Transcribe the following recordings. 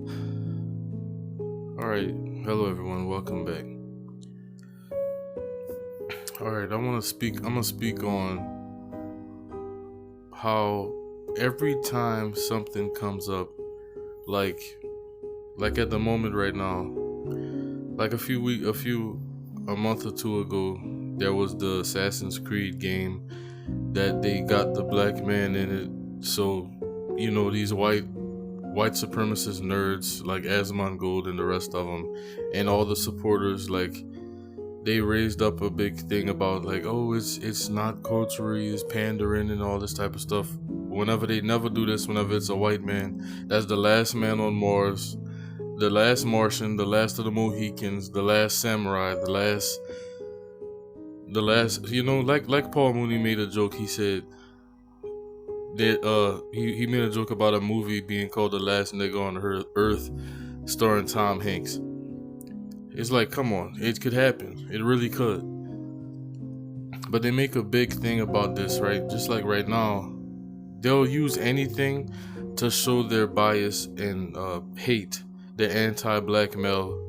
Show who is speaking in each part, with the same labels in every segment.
Speaker 1: All right, hello everyone, welcome back. All right, I'm gonna speak on how every time something comes up, like at the moment right now, like a month or two ago, there was the Assassin's Creed game that they got the black man in it. So, these white supremacist nerds like asmongold and the rest of them, and all the supporters, like, they raised up a big thing about, like, oh, it's not culturally, it's pandering and all this type of stuff. Whenever they never do this, whenever it's a white man, that's the last man on Mars, the last Martian, the last of the Mohicans, the last samurai, the last, like Paul Mooney made a joke. He said that he made a joke about a movie being called The Last Nigga on Earth, starring Tom Hanks. It's like, come on, it could happen. It really could. But they make a big thing about this, right? Just like right now, they'll use anything to show their bias and hate, their anti-black male,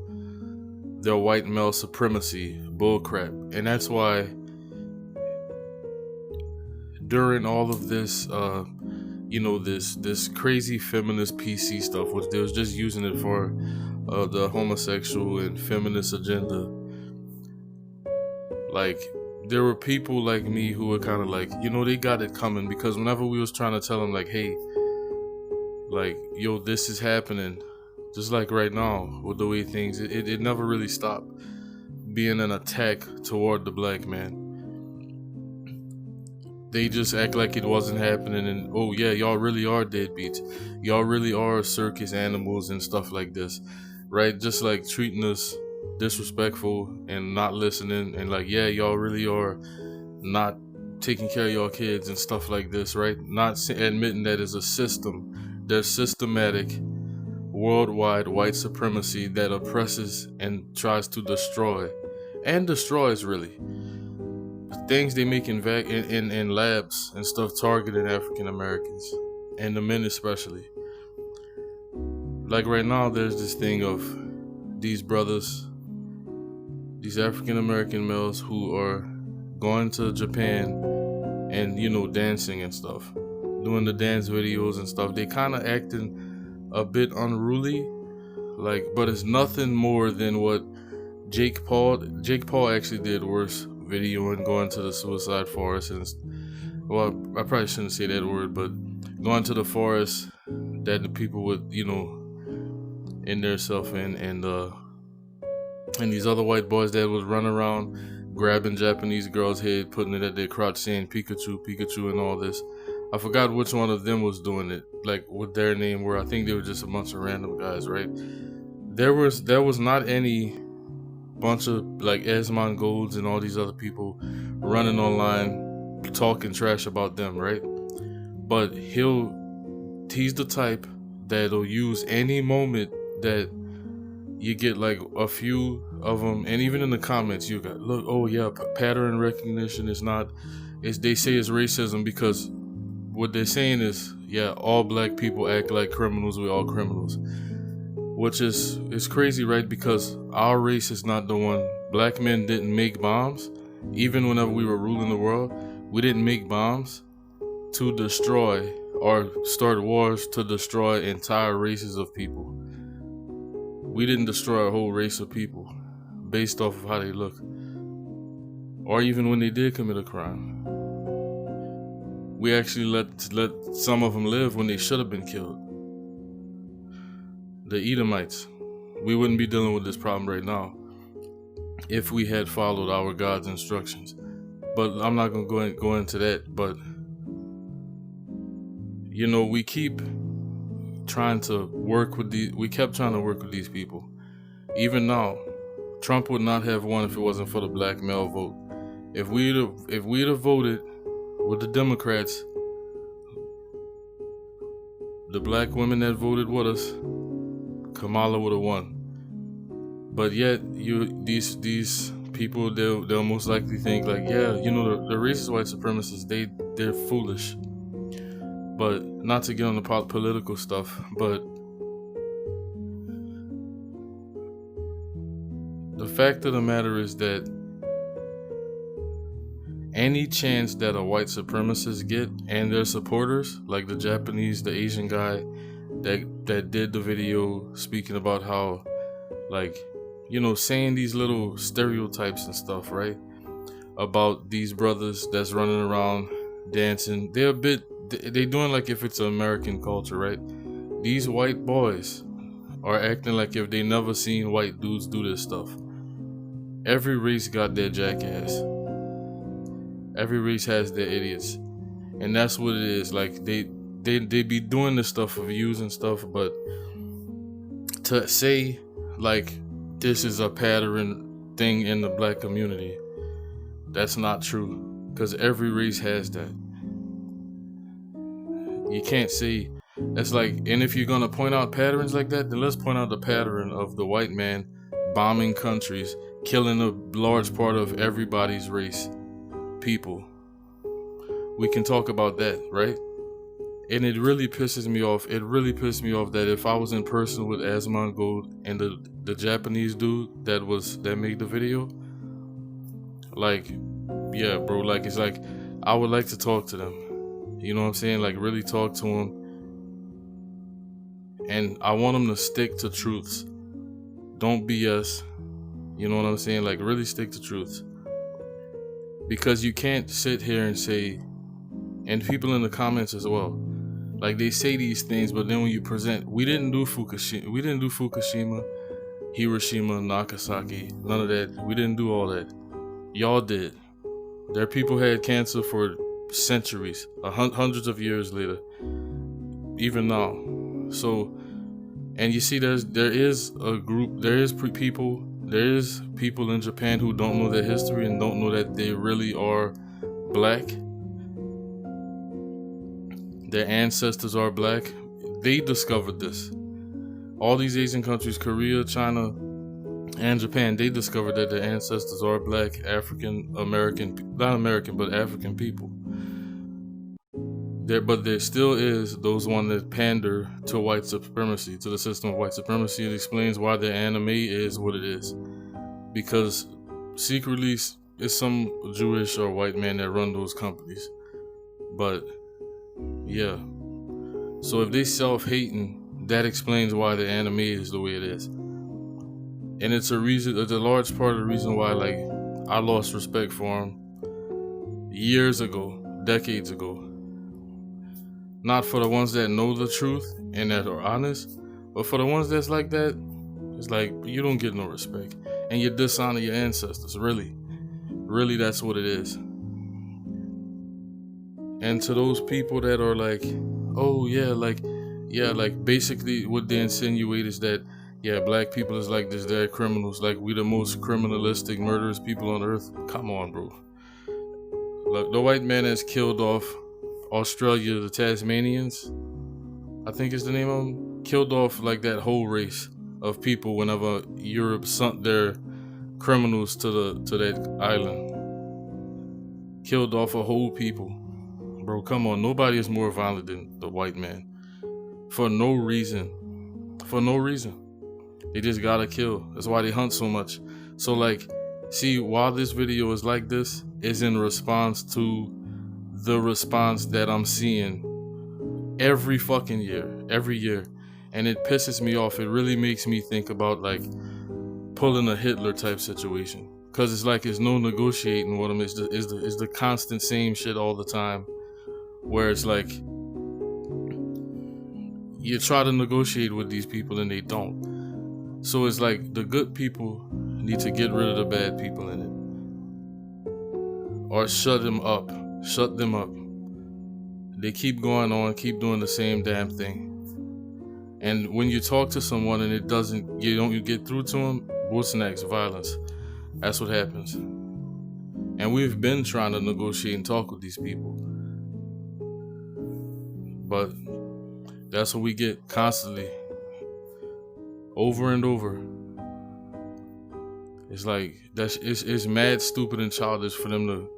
Speaker 1: their white male supremacy bullcrap. And that's why during all of this, this crazy feminist PC stuff, which they was just using it for the homosexual and feminist agenda, like, there were people like me who were kind of like, they got it coming, because whenever we was trying to tell them, like, hey, like, yo, this is happening, just like right now with the way things, it never really stopped being an attack toward the black man. They just act like it wasn't happening, and oh yeah, y'all really are deadbeats, y'all really are circus animals and stuff like this, right? Just like treating us disrespectful and not listening, and like, yeah, y'all really are not taking care of your kids and stuff like this, right? Not admitting that it's a system. There's systematic worldwide white supremacy that oppresses and tries to destroy and destroys, really, things they make in labs and stuff, targeting African Americans and the men especially. Like right now, there's this thing of these brothers, these African American males who are going to Japan and, dancing and stuff, doing the dance videos and stuff. They kind of acting a bit unruly, like, but it's nothing more than what Jake Paul actually did worse, videoing going to the suicide forest, and, well, I probably shouldn't say that word, but going to the forest that the people would, in their self in, and these other white boys that was running around grabbing Japanese girls' head, putting it at their crotch, saying Pikachu, Pikachu, and all this. I forgot which one of them was doing it, like what their name were. I think they were just a bunch of random guys, right? There was not any bunch of like asmongold and all these other people running online talking trash about them, right? But he's the type that'll use any moment that you get like a few of them, and even in the comments you got, look, oh yeah, pattern recognition is not, they say it's racism, because what they're saying is, yeah, all black people act like criminals, we're all criminals, which is crazy, right? Because our race is not the one. Black men didn't make bombs. Even whenever we were ruling the world, we didn't make bombs to destroy or start wars to destroy entire races of people. We didn't destroy a whole race of people based off of how they look, or even when they did commit a crime. We actually let some of them live when they should have been killed. The Edomites. We wouldn't be dealing with this problem right now if we had followed our God's instructions. But I'm not going to go into that. But, we keep trying to work with we kept trying to work with these people. Even now, Trump would not have won if it wasn't for the black male vote. If we'd have voted with the Democrats, the black women that voted with us, Kamala would have won. But yet, these people, they'll most likely think like, yeah, the racist white supremacists, they're foolish. But not to get on the political stuff, but the fact of the matter is that any chance that a white supremacist get and their supporters, like the Japanese, the Asian guy that did the video speaking about how, like, saying these little stereotypes and stuff, right? About these brothers that's running around dancing. They doing like if it's an American culture, right? These white boys are acting like if they never seen white dudes do this stuff. Every race got their jackass. Every race has their idiots. And that's what it is. Like they be doing this stuff for views and stuff, but to say like this is a pattern thing in the black community, that's not true. Because every race has that. You can't say that's like, and if you're gonna point out patterns like that, then let's point out the pattern of the white man bombing countries, killing a large part of everybody's race, people. We can talk about that, right? And it really pisses me off. It really pissed me off that if I was in person with Asmongold and the Japanese dude that made the video, like, yeah, bro, like it's like I would like to talk to them. You know what I'm saying? Like really talk to them. And I want them to stick to truths. Don't BS. You know what I'm saying? Like really stick to truths. Because you can't sit here and say, and people in the comments as well, like they say these things, but then when you present, we didn't do Fukushima, Hiroshima, Nagasaki, none of that. We didn't do all that. Y'all did. Their people had cancer for centuries, hundreds of years later, even now. So, and you see, there is people in Japan who don't know their history and don't know that they really are black. Their ancestors are black. They discovered this. All these Asian countries, Korea, China, and Japan, they discovered that their ancestors are black, African people. But there still is those one that pander to white supremacy, to the system of white supremacy. It explains why their anime is what it is. Because secretly, it's some Jewish or white man that run those companies. But, yeah. So if they self-hating, that explains why the anime is the way it is. And it's a large part of the reason why, like, I lost respect for him years ago, decades ago. Not for the ones that know the truth and that are honest, but for the ones that's like that, it's like, you don't get no respect. And you dishonor your ancestors, really. Really, that's what it is. And to those people that are like, oh yeah, like basically what they insinuate is that, yeah, black people is like this, they're criminals, like we the most criminalistic, murderous people on earth. Come on, bro. Look, the white man has killed off Australia, the Tasmanians, I think is the name of them, killed off like that whole race of people whenever Europe sent their criminals to that island. Killed off a whole people. Bro, come on, nobody is more violent than the white man. For no reason. For no reason. They just gotta kill. That's why they hunt so much. So like, see, while this video is like this, is in response to the response that I'm seeing every fucking year, every year. And it pisses me off. It really makes me think about like pulling a Hitler type situation. Cause it's like, it's no negotiating with them. It's the constant same shit all the time. Where it's like, you try to negotiate with these people and they don't. So it's like, the good people need to get rid of the bad people in it. Or shut them up. Shut them up. They keep going on, keep doing the same damn thing. And when you talk to someone and you don't get through to them, what's next? Violence. That's what happens. And we've been trying to negotiate and talk with these people. But that's what we get constantly. Over and over. It's like, it's mad stupid and childish for them to,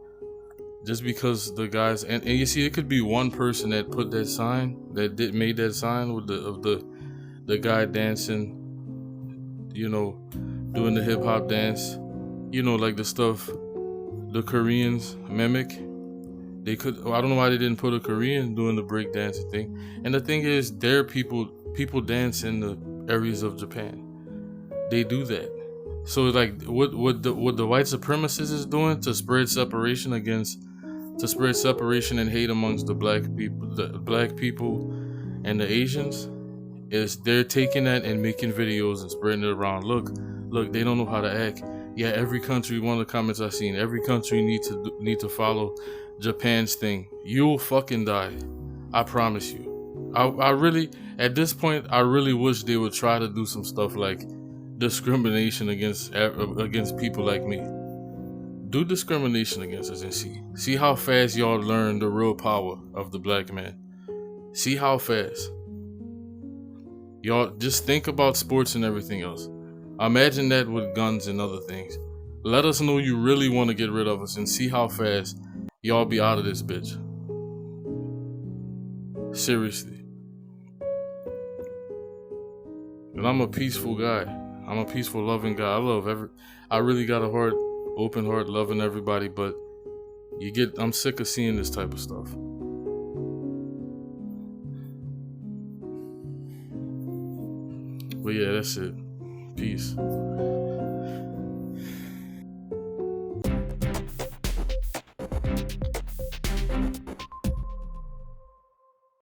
Speaker 1: just because the guys, and you see, it could be one person that put that sign, made that sign with the guy dancing, doing the hip hop dance. You know, like the stuff the Koreans mimic. They could. I don't know why they didn't put a Korean doing the break dancing thing. And the thing is, their people dance in the areas of Japan. They do that. So like, what the white supremacists is doing to spread separation and hate amongst the black people and the Asians, is they're taking that and making videos and spreading it around. Look, they don't know how to act. Yeah, every country. One of the comments I seen, every country need to follow Japan's thing. You'll fucking die. I promise you. I really, at this point, I really wish they would try to do some stuff like discrimination against people like me. Do discrimination against us and see how fast y'all learn the real power of the black man. See how fast. Y'all just think about sports and everything else. Imagine that with guns and other things. Let us know you really want to get rid of us and see how fast y'all be out of this bitch. Seriously. And I'm a peaceful guy. I'm a peaceful, loving guy. I really got a heart, open heart, loving everybody, but I'm sick of seeing this type of stuff. But yeah, that's it. Peace.